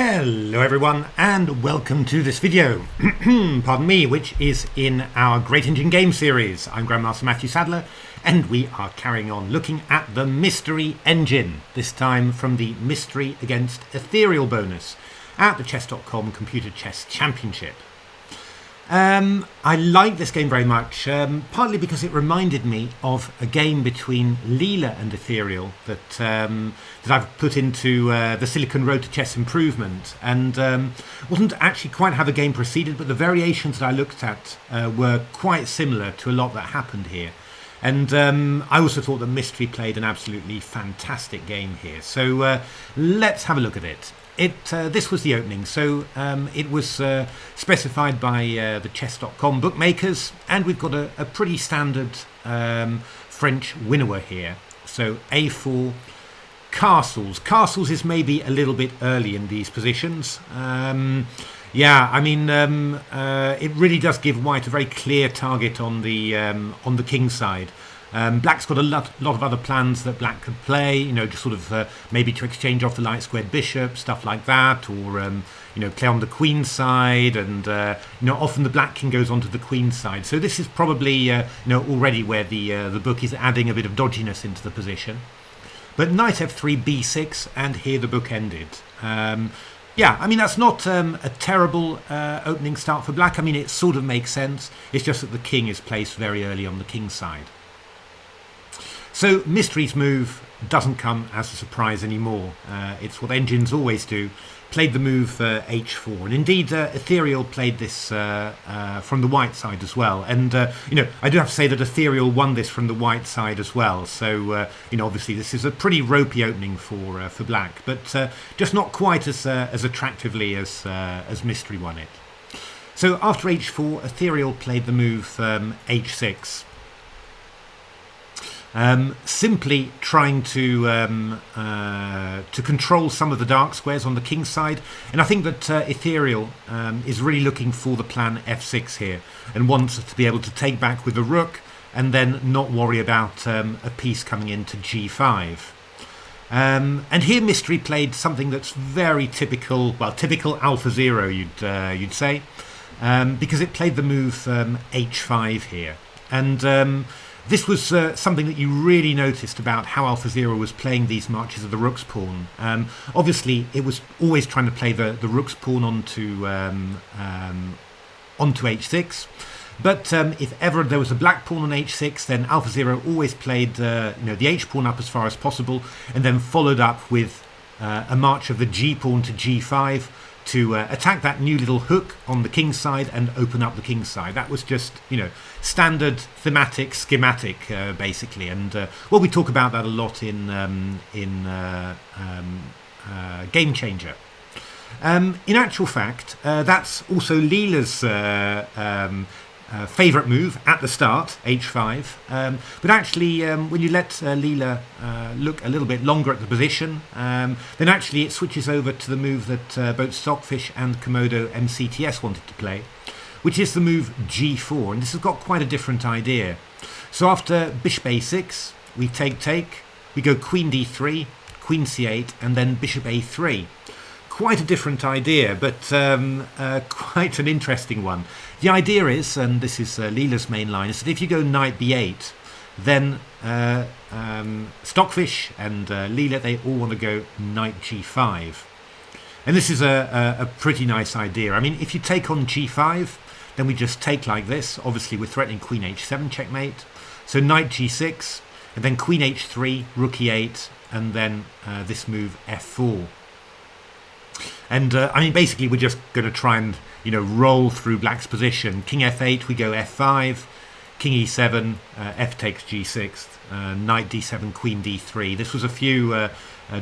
Hello everyone and welcome to this video, pardon me, which is in our Great Engine Game series. I'm Grandmaster Matthew Sadler and we are carrying on looking at the Mystery Engine, this time from the Mystery against Ethereal bonus at the Chess.com Computer Chess Championship. I like this game very much, partly because it reminded me of a game between Leela and Ethereal that I've put into the Silicon Road to Chess Improvement, and wasn't actually quite how the game proceeded, but the variations that I looked at were quite similar to a lot that happened here. And I also thought that Mystery played an absolutely fantastic game here. So let's have a look at it. This was the opening, so it was specified by the chess.com bookmakers, and we've got a pretty standard French winnower here. So a4, castles. Castles is maybe a little bit early in these positions. Yeah, I mean, it really does give white a very clear target on the king side. Black's got a lot of other plans that black could play, you know, just sort of maybe to exchange off the light squared bishop, stuff like that, or you know, play on the queen side, and you know, often the black king goes onto the queen side. So this is probably you know, already where the book is adding a bit of dodginess into the position. But knight f3, b6, and here the book ended. Yeah, I mean, that's not a terrible opening start for black. I mean, it sort of makes sense. It's just that the king is placed very early on the king side. So Mystery's move doesn't come as a surprise anymore. It's what engines always do. Played the move h4, and indeed Ethereal played this from the white side as well. And you know, I do have to say that Ethereal won this from the white side as well. So you know, obviously this is a pretty ropey opening for black, but just not quite as attractively as Mystery won it. So after h4, Ethereal played the move h6. Simply trying to control some of the dark squares on the king side, and I think that Ethereal is really looking for the plan f6 here and wants to be able to take back with the rook and then not worry about a piece coming into g5. And here Mystery played something that's very typical, well, typical AlphaZero, you'd say, because it played the move h5 here, and this was something that you really noticed about how AlphaZero was playing these marches of the rook's pawn. Obviously, it was always trying to play the rook's pawn onto h6. But if ever there was a black pawn on h6, then AlphaZero always played you know, the h pawn up as far as possible, and then followed up with a march of the g pawn to g5 to attack that new little hook on the king side and open up the king side. That was just, you know, standard thematic schematic basically, and well, we talk about that a lot in Game Changer. In actual fact, that's also Leela's favourite move at the start, h5, but actually when you let Leela look a little bit longer at the position, then actually it switches over to the move that both Stockfish and Komodo MCTS wanted to play, which is the move g4, and this has got quite a different idea. So after bishop a6, we take, we go queen d3, queen c8, and then bishop a3. Quite a different idea, but quite an interesting one. The idea is, and this is Leela's main line, is that if you go knight b8, then Stockfish and Leela, they all want to go knight g5. And this is a pretty nice idea. I mean, if you take on g5, then we just take like this. Obviously, we're threatening queen h7 checkmate. So knight g6, and then queen h3, rook e8, and then this move f4. And I mean, basically, we're just going to try and, you know, roll through black's position. King f8, we go f5, king e7, f takes g6, knight d7, queen d3. This was a few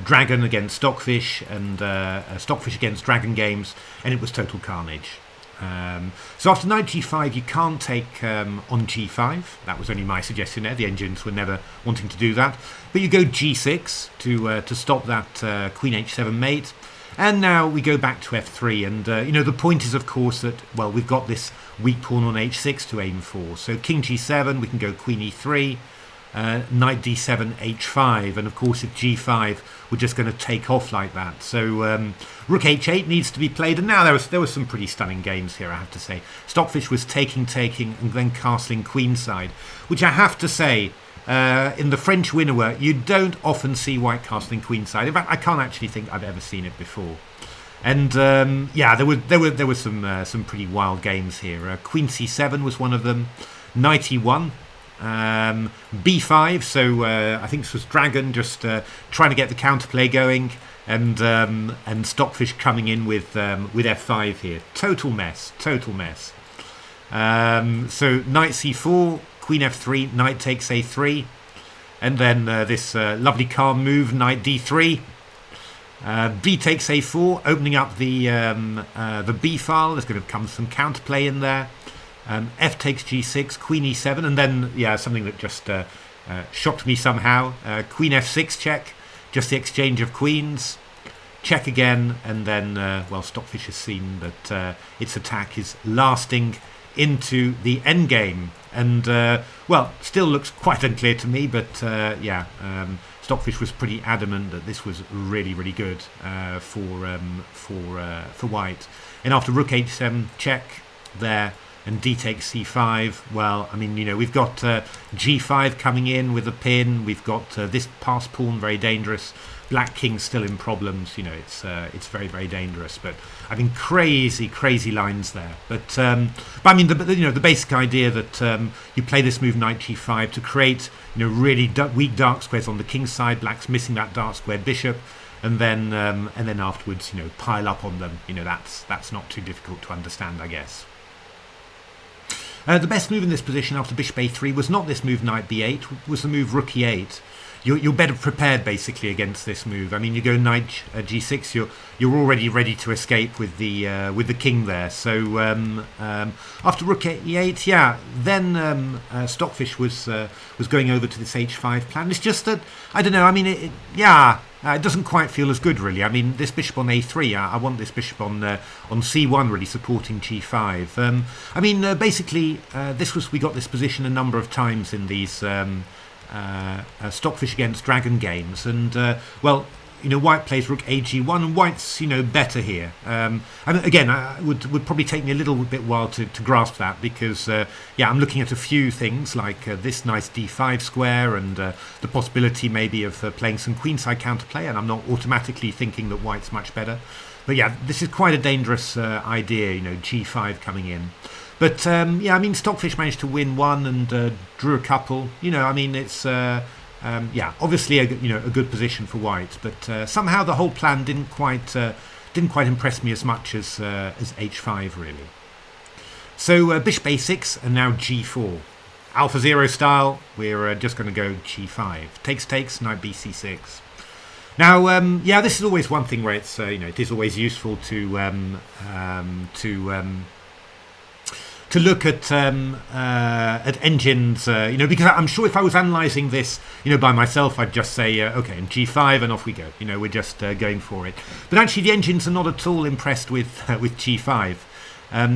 dragon against Stockfish and Stockfish against Dragon games, and it was total carnage. So after knight g5, you can't take on g5. That was only my suggestion there. The engines were never wanting to do that. But you go g6 to stop that queen h7 mate. And now we go back to f3, and you know, the point is, of course, that, well, we've got this weak pawn on h6 to aim for. So king g7, we can go queen e3, knight d7 h5, and of course if g5 we're just going to take off like that. So rook h8 needs to be played, and now there was some pretty stunning games here, I have to say. Stockfish was taking and then castling queenside, which I have to say, in the French winner work you don't often see white castling queenside. In fact, I can't actually think I've ever seen it before. And yeah, there were some pretty wild games here. Queen c7 was one of them. Knight e1, b5. So I think this was Dragon just trying to get the counterplay going, and Stockfish coming in with f5 here. Total mess. So knight c4, queen f3, knight takes a3, and then this lovely calm move, knight d3. B takes a4, opening up the b file. There's going to come some counterplay in there. F takes g6, queen e7, and then something that just shocked me somehow. Queen f6 check, just the exchange of queens. Check again, and then well, Stockfish has seen that its attack is lasting into the endgame, and well, still looks quite unclear to me, but Stockfish was pretty adamant that this was really good for white. And after rook h7 check there, and d takes c5, well, I mean, you know, we've got g5 coming in with a pin. We've got this pass pawn, very dangerous. Black king still in problems. You know, it's very dangerous. But I mean, crazy lines there. But I mean, the basic idea that you play this move knight g5 to create, you know, really weak dark squares on the king's side. Black's missing that dark square bishop, and then afterwards, you know, pile up on them. You know, that's not too difficult to understand, I guess. The best move in this position after bishop a3 was not this move knight b8, was the move rook e8. You're better prepared basically against this move. I mean, you go knight g6, you're already ready to escape with the king there. So after rook e8, yeah, then Stockfish was going over to this h5 plan. It's just that, I don't know. I mean, it doesn't quite feel as good, really. I mean, this bishop on a3, I want this bishop on c1 really supporting g5. I mean, basically, we got this position a number of times in these Stockfish against Dragon games, and well, you know, white plays rook ag1, and white's, you know, better here. And again, would probably take me a little bit while to grasp that, because yeah, I'm looking at a few things like this nice d5 square, and the possibility maybe of playing some queenside counterplay, and I'm not automatically thinking that white's much better. But yeah, this is quite a dangerous idea, you know, g5 coming in. But yeah, I mean, Stockfish managed to win one and drew a couple. You know, I mean, it's yeah, obviously a good position for white, but somehow the whole plan didn't quite impress me as much as h5 really. So bishop a6 and now g4, AlphaZero style. We're just going to go g5, takes, knight bc6. Now, yeah, this is always one thing where it's you know, it is always useful to look at engines, you know, because I'm sure if I was analysing this, you know, by myself, I'd just say, okay, and g5, and off we go. You know, we're just going for it. But actually, the engines are not at all impressed with g5.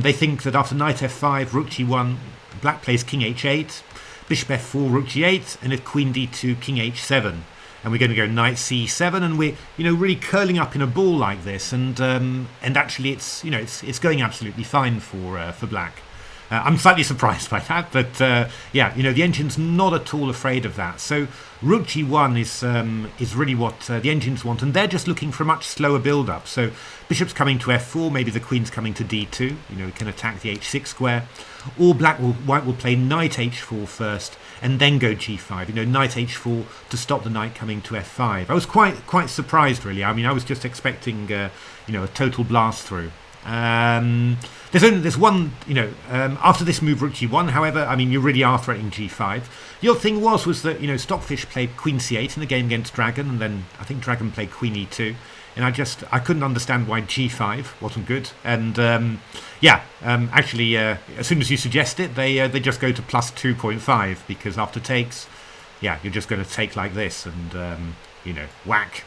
They think that after knight f5, rook g1, black plays king h8, bishop f4, rook g8, and if queen d2, king h7. And we're going to go knight c7, and we're, you know, really curling up in a ball like this, and actually, it's, you know, it's going absolutely fine for black. I'm slightly surprised by that, but yeah, you know, the engine's not at all afraid of that. So rook g1 is really what the engines want, and they're just looking for a much slower build-up. So bishop's coming to f4, maybe the queen's coming to d2. You know, we can attack the h6 square, or white will play knight h4 first, and then go g5. You know, knight h4 to stop the knight coming to f5. I was quite surprised, really. I mean, I was just expecting you know, a total blast through. There's one, you know, after this move rook g1, however, I mean, you really are threatening g5. The other thing was that, you know, Stockfish played queen c8 in the game against Dragon, and then I think Dragon played queen e2, and I couldn't understand why g5 wasn't good. And yeah, actually, as soon as you suggest it, they just go to plus 2.5, because after takes, yeah, you're just going to take like this, and you know, whack.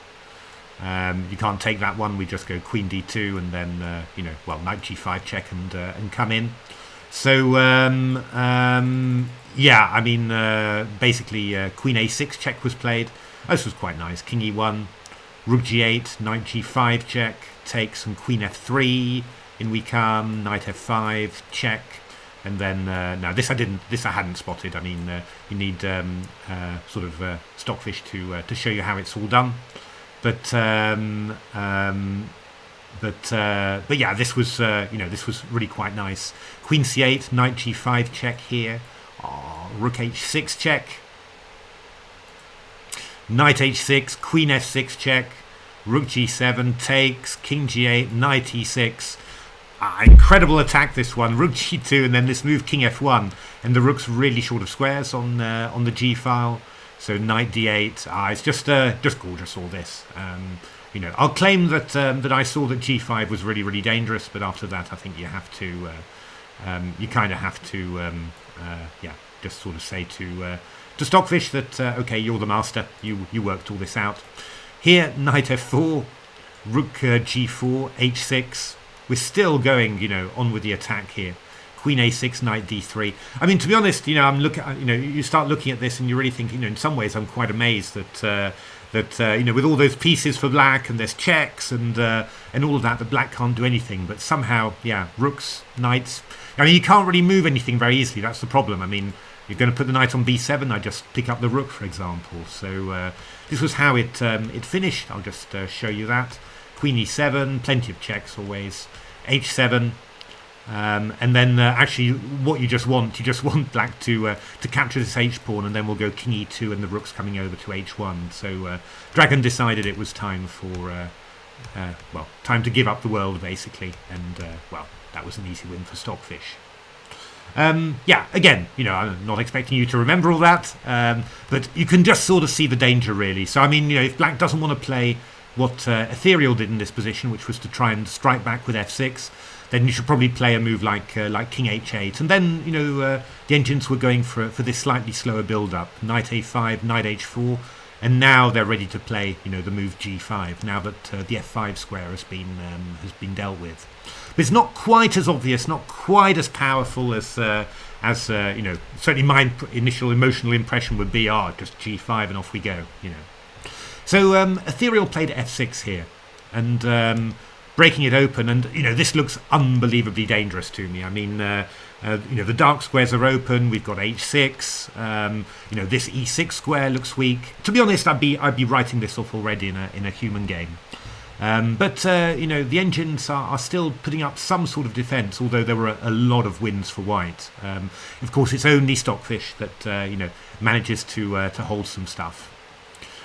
You can't take that one. We just go queen d2, and then you know, well, knight g5 check and come in. So Yeah, I mean, basically, Queen A6 check was played. This was quite nice. King E1, Rook G8, Knight G5 check, takes, and Queen F3. In we come, Knight F5 check, and then now this I hadn't spotted. I mean, you need sort of Stockfish to show you how it's all done. But yeah, this was this was really quite nice. Queen C8, Knight G5 check here. Oh, Rook H6 check. Knight H6, Queen F6 check. Rook G7 takes. King G8, Knight E6. Incredible attack, this one. Rook G2, and then this move King F1, and the rook's really short of squares on the G file. So Knight D8. It's just gorgeous, all this. I'll claim that that I saw that G5 was really, really dangerous, but after that, I think you have to, you kind of have to, just sort of say to Stockfish that okay, you're the master. You worked all this out. Here, Knight F4, Rook G4, H6. We're still going, on with the attack here. Queen A6, Knight D3. I mean, to be honest, I'm looking, you start looking at this and you really think, in some ways, I'm quite amazed that with all those pieces for black and there's checks and all of that, the black can't do anything. But somehow, yeah, rooks, knights. I mean, you can't really move anything very easily. That's the problem. I mean, you're going to put the knight on B7. I just pick up the rook, for example. So this was how it finished. I'll just show you that. Queen E7, plenty of checks always. H7. And then actually what you just want black to capture this H-pawn, and then we'll go King E2 and the rook's coming over to H1. So Dragon decided it was time for, time to give up the world, basically. And, that was an easy win for Stockfish. Again, I'm not expecting you to remember all that, but you can just sort of see the danger, really. So, I mean, if black doesn't want to play what Ethereal did in this position, which was to try and strike back with F6, then you should probably play a move like King H8. And then, the engines were going for this slightly slower build-up. Knight A5, Knight H4, and now they're ready to play, the move G5, now that the F5 square has been dealt with. But it's not quite as obvious, not quite as powerful as certainly my initial emotional impression would be, just G5 and off we go, So Ethereal played F6 here, and breaking it open, and this looks unbelievably dangerous to me. I mean, the dark squares are open. We've got H6. This E6 square looks weak. To be honest, I'd be writing this off already in a human game. But the engines are still putting up some sort of defence, although there were a lot of wins for white. Of course, it's only Stockfish that manages to hold some stuff.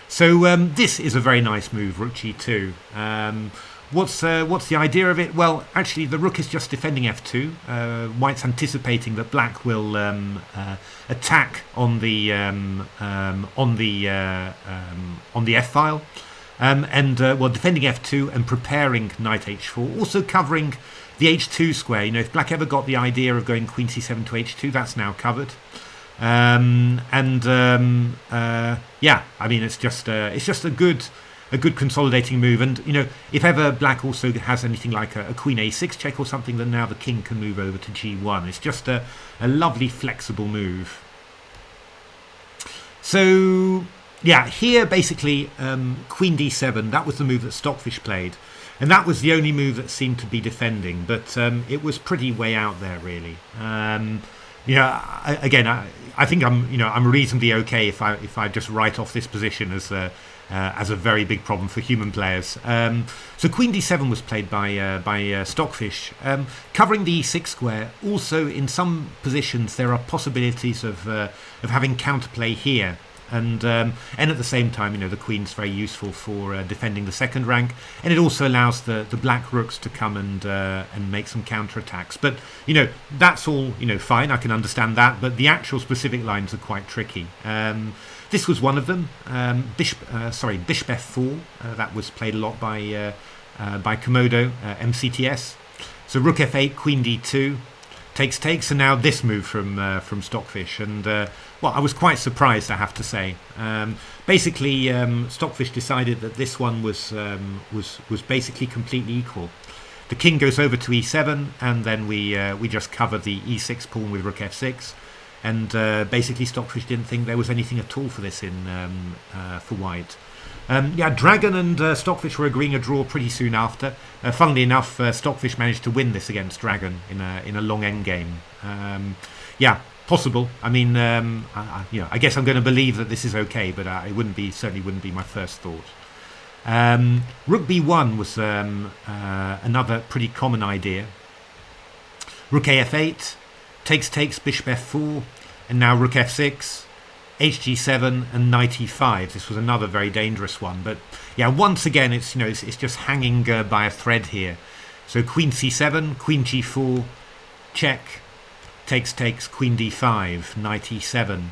So this is a very nice move, Rook G2. What's the idea of it? Well, actually, the rook is just defending F2. White's anticipating that black will attack on the F file, defending F2 and preparing Knight H4, also covering the H2 square. If black ever got the idea of going Queen C7 to H2, that's now covered. I mean, it's just a good consolidating move, and if ever black also has anything like a Queen A6 check or something, then now the king can move over to G1. It's just a lovely flexible move. So yeah, here basically Queen D7, that was the move that Stockfish played, and that was the only move that seemed to be defending, but it was pretty way out there, really. I think I'm reasonably okay if I just write off this position as a very big problem for human players. So Queen D7 was played by Stockfish, covering the E6 square. Also, in some positions, there are possibilities of having counterplay here. And at the same time, the queen's very useful for defending the second rank, and it also allows the black rooks to come and make some counterattacks. But that's all fine. I can understand that, but the actual specific lines are quite tricky. This was one of them. Bishop F4. That was played a lot by Komodo MCTS. So Rook F8, Queen D2. Takes, and now this move from Stockfish, and I was quite surprised, I have to say. Basically, Stockfish decided that this one was basically completely equal. The king goes over to E7, and then we just cover the E6 pawn with Rook F6, and basically Stockfish didn't think there was anything at all for this for white. Yeah, Dragon and Stockfish were agreeing a draw pretty soon after. Funnily enough, Stockfish managed to win this against Dragon in a long endgame. Yeah, possible. I mean, I guess I'm going to believe that this is okay, but it certainly wouldn't be my first thought. Rook b1 was another pretty common idea. Rook af8, takes, bishop f4, and now rook f6, hg7, and knight e5. This was another very dangerous one, but yeah, once again, it's just hanging by a thread here. So queen c7, queen g4, check, takes, queen d5, knight e7,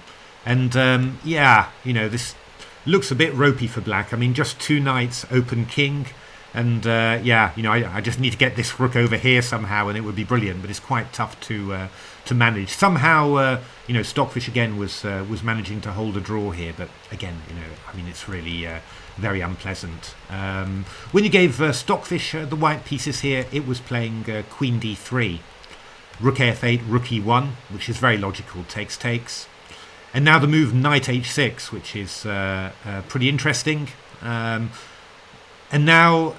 and yeah, this looks a bit ropey for black. I mean, just 2 knights, open king, and yeah, I just need to get this rook over here somehow, and it would be brilliant. But it's quite tough to manage. Somehow, Stockfish again was managing to hold a draw here, but again, I mean, it's really very unpleasant. When you gave Stockfish the white pieces here, it was playing queen d3, rook f8, rook e1, which is very logical. Takes. And now the move knight h6, which is pretty interesting. And now,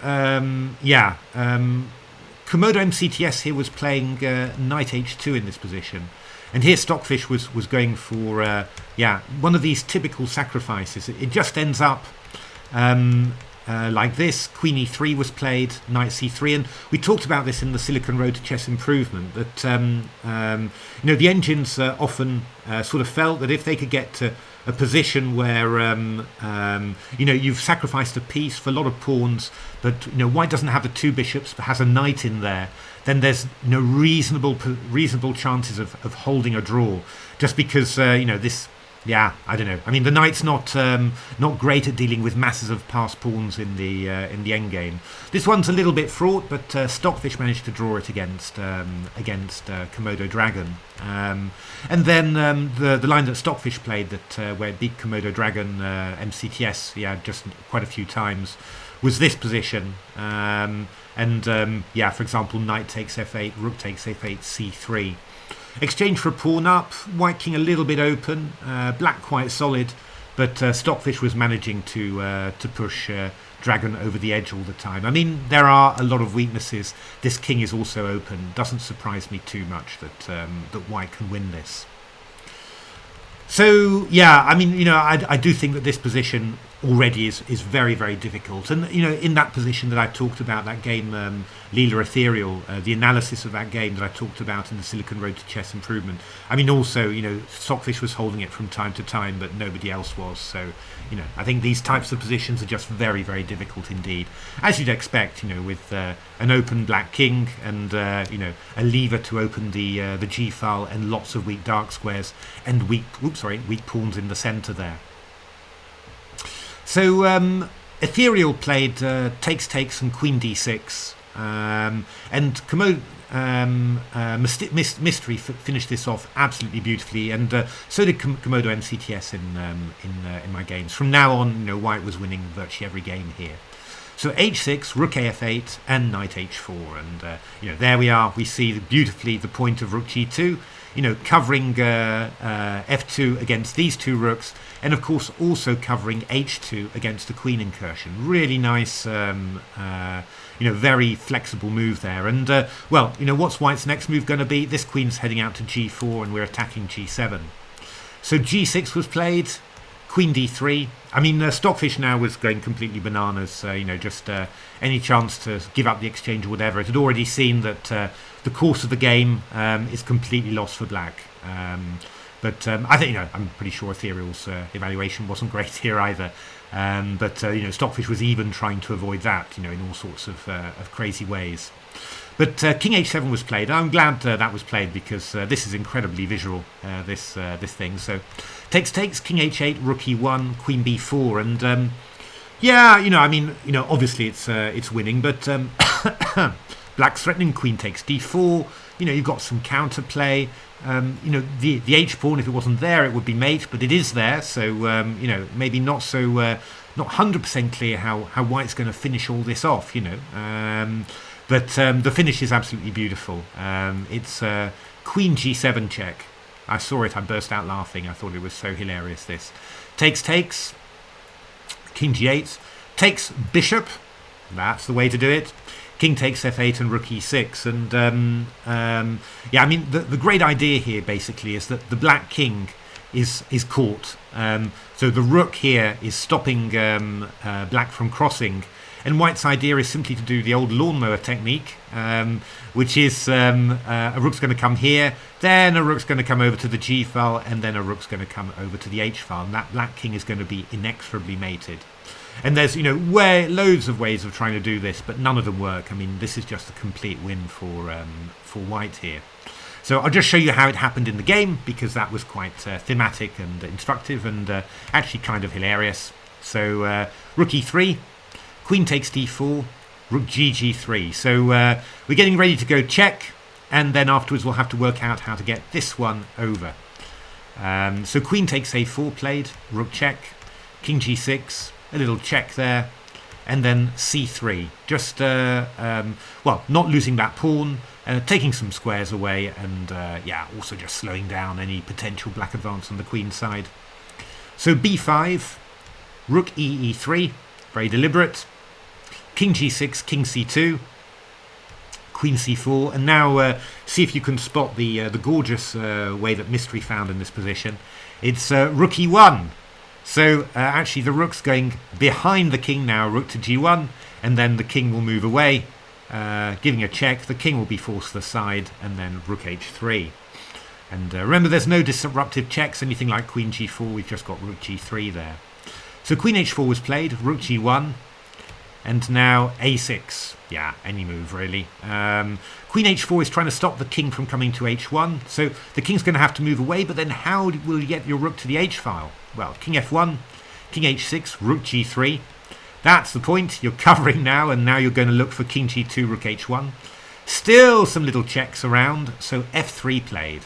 Komodo MCTS here was playing knight h2 in this position. And here Stockfish was going for, one of these typical sacrifices. It just ends up like this. Queen e3 was played, knight c3, and we talked about this in the Silicon Road to Chess Improvement, that the engines often sort of felt that if they could get to a position where you've sacrificed a piece for a lot of pawns, but white doesn't have the 2 bishops but has a knight in there, then there's reasonable chances of holding a draw, just because this. Yeah, I don't know. I mean, the knight's not great at dealing with masses of passed pawns in the endgame. This one's a little bit fraught, but Stockfish managed to draw it against Komodo Dragon. And then the line that Stockfish played, that where it beat Komodo Dragon MCTS, just quite a few times, was this position. For example, knight takes f8, rook takes f8, c3. Exchange for a pawn up, white king a little bit open, black quite solid, but Stockfish was managing to push Dragon over the edge all the time. I mean, there are a lot of weaknesses. This king is also open. Doesn't surprise me too much that white can win this. So yeah, I mean, I do think that this position already is very, very difficult. And in that position that I talked about, that game Leela Ethereal, the analysis of that game that I talked about in the Silicon Road to Chess Improvement, I mean, also Stockfish was holding it from time to time, but nobody else was. So I think these types of positions are just very, very difficult indeed, as you'd expect, with an open black king and a lever to open the G file and lots of weak dark squares and weak pawns in the center there. So Ethereal played takes and queen d6, and Komodo Mystery finished this off absolutely beautifully, and so did Komodo MCTS in my games. From now on, white was winning virtually every game here. So h6, rook af8, and knight h4, and there we are. We see beautifully the point of rook g2. Covering f2 against these 2 rooks, and of course also covering h2 against the queen incursion. Really nice, very flexible move there. And what's white's next move going to be? This queen's heading out to g4, and we're attacking g7. So g6 was played, queen d3. I mean, Stockfish now was going completely bananas. Just any chance to give up the exchange or whatever. It had already seen that the course of the game is completely lost for black. But I think I'm pretty sure Ethereal's evaluation wasn't great here either. But Stockfish was even trying to avoid that, in all sorts of crazy ways. But king h7 was played. I'm glad that was played, because this is incredibly visual. This thing. So takes, king h8, rook e1, queen b4, and obviously it's winning, but black's threatening queen takes d4. You've got some counterplay. The h pawn, if it wasn't there, it would be mate, but it is there. So maybe not 100% clear how white's going to finish all this off. But the finish is absolutely beautiful. It's queen g7 check. I saw it, I burst out laughing. I thought it was so hilarious, this. Takes, king g8, takes bishop. That's the way to do it. King takes f8 and rook e6. And yeah, I mean, the great idea here basically is that the black king is caught. So the rook here is stopping black from crossing. And white's idea is simply to do the old lawnmower technique, which is a rook's going to come here, then a rook's going to come over to the g file, and then a rook's going to come over to the h file. And that black king is going to be inexorably mated. And there's, you know, loads of ways of trying to do this, but none of them work. I mean, this is just a complete win for white here. So I'll just show you how it happened in the game, because that was quite thematic and instructive and actually kind of hilarious. So rook e3, queen takes d4, rook g3. So we're getting ready to go check, and then afterwards we'll have to work out how to get this one over. So queen takes a4 played, rook check, king g6, a little check there, and then c3. Just, well, not losing that pawn, taking some squares away, and yeah, also just slowing down any potential black advance on the queen side. So b5, rook e3, very deliberate. King g6, king c2, queen c4, and now see if you can spot the gorgeous way that Mystery found in this position. It's rook e1. So actually the rook's going behind the king now, rook to g1, and then the king will move away, giving a check. The king will be forced to the side, and then rook h3. And remember, there's no disruptive checks, anything like queen g4. We've just got rook g3 there. So queen h4 was played, rook g1, and now a6. Yeah, any move really. Queen h4 is trying to stop the king from coming to h1. So the king's going to have to move away, but then how will you get your rook to the h file? Well, king f1, king h6, rook g3. That's the point. You're covering now, and now you're going to look for king g2, rook h1. Still some little checks around, so f3 played.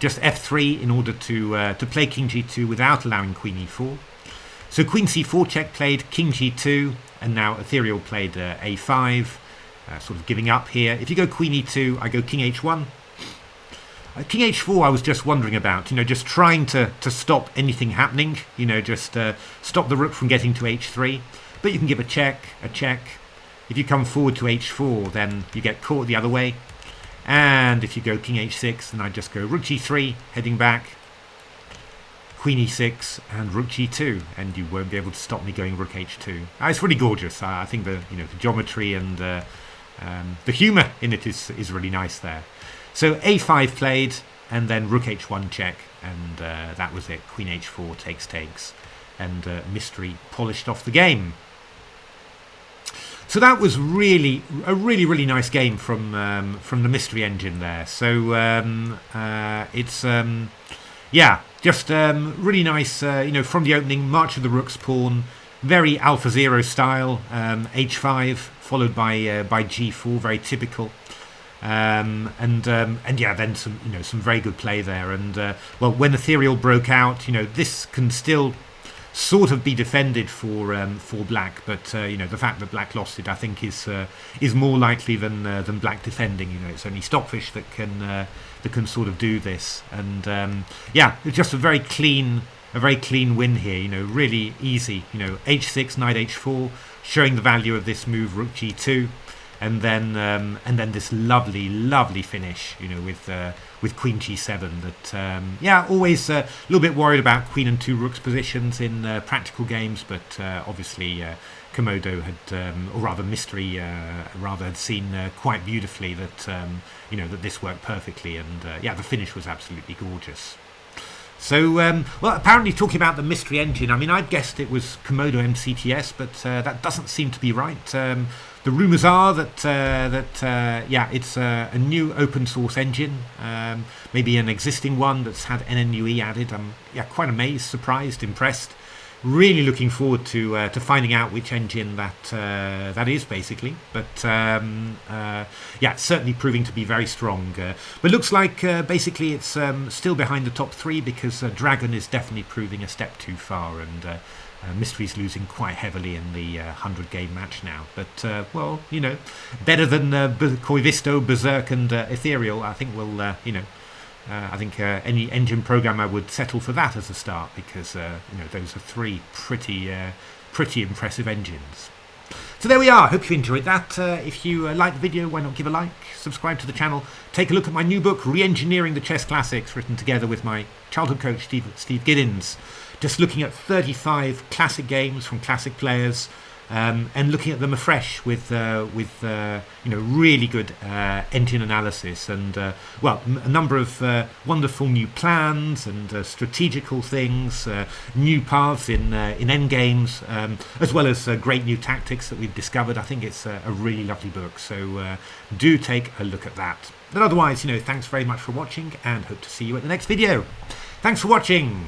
Just f3 in order to play king g2 without allowing queen e4. So queen c4 check played, king g2, and now Ethereal played a5, sort of giving up here. If you go queen e2, I go king h1. King h4 I was just wondering about, you know, just trying to stop anything happening, you know, just stop the rook from getting to h3. But you can give a check. If you come forward to h4, then you get caught the other way. And if you go king h6, then I just go rook g3, heading back, queen e6, and rook g2, and you won't be able to stop me going rook h2. It's really gorgeous. I think the geometry and the humour in it is really nice there. So a5 played, and then rook h1 check, and that was it. Queen h4 takes, and Mystery polished off the game. So that was really a really nice game from the Mystery engine there. So it's yeah, just really nice. From the opening, March of the Rook's Pawn, very AlphaZero style. H5 followed by G4, very typical. And yeah, then some very good play there. And well, when Ethereal broke out, this can still sort of be defended for black, but the fact that black lost it, I think, is more likely than black defending. It's only Stockfish that can sort of do this, and yeah, it's just a very clean win here. Really easy. H6, knight h4, showing the value of this move, rook g2, and then this lovely finish. With queen g7. That yeah, always a little bit worried about queen and two rooks positions in practical games, but obviously Komodo had, or rather Mystery, had seen quite beautifully that that this worked perfectly, and yeah, the finish was absolutely gorgeous. So, well, apparently talking about the Mystery engine, I mean, I'd guessed it was Komodo MCTS, but that doesn't seem to be right. The rumours are that yeah, it's a new open source engine, maybe an existing one that's had NNUE added. I'm quite amazed, surprised, impressed. Really looking forward to finding out which engine that is, basically. But yeah, certainly proving to be very strong. But looks like basically it's still behind the top three, because Dragon is definitely proving a step too far, and Mystery's losing quite heavily in the 100-game match now. But well, better than Koivisto, Berserk, and Ethereal. I think we'll I think any engine programmer would settle for that as a start, because those are three pretty impressive engines. So there we are. Hope you enjoyed that. If you liked the video, why not give a like, subscribe to the channel, take a look at my new book, Re-Engineering the Chess Classics, written together with my childhood coach, Steve Giddins. Just looking at 35 classic games from classic players, and looking at them afresh with really good engine analysis and a number of wonderful new plans and strategical things, new paths in endgames, as well as great new tactics that we've discovered. I think it's a really lovely book, so do take a look at that. But otherwise, thanks very much for watching, and hope to see you at the next video. Thanks for watching.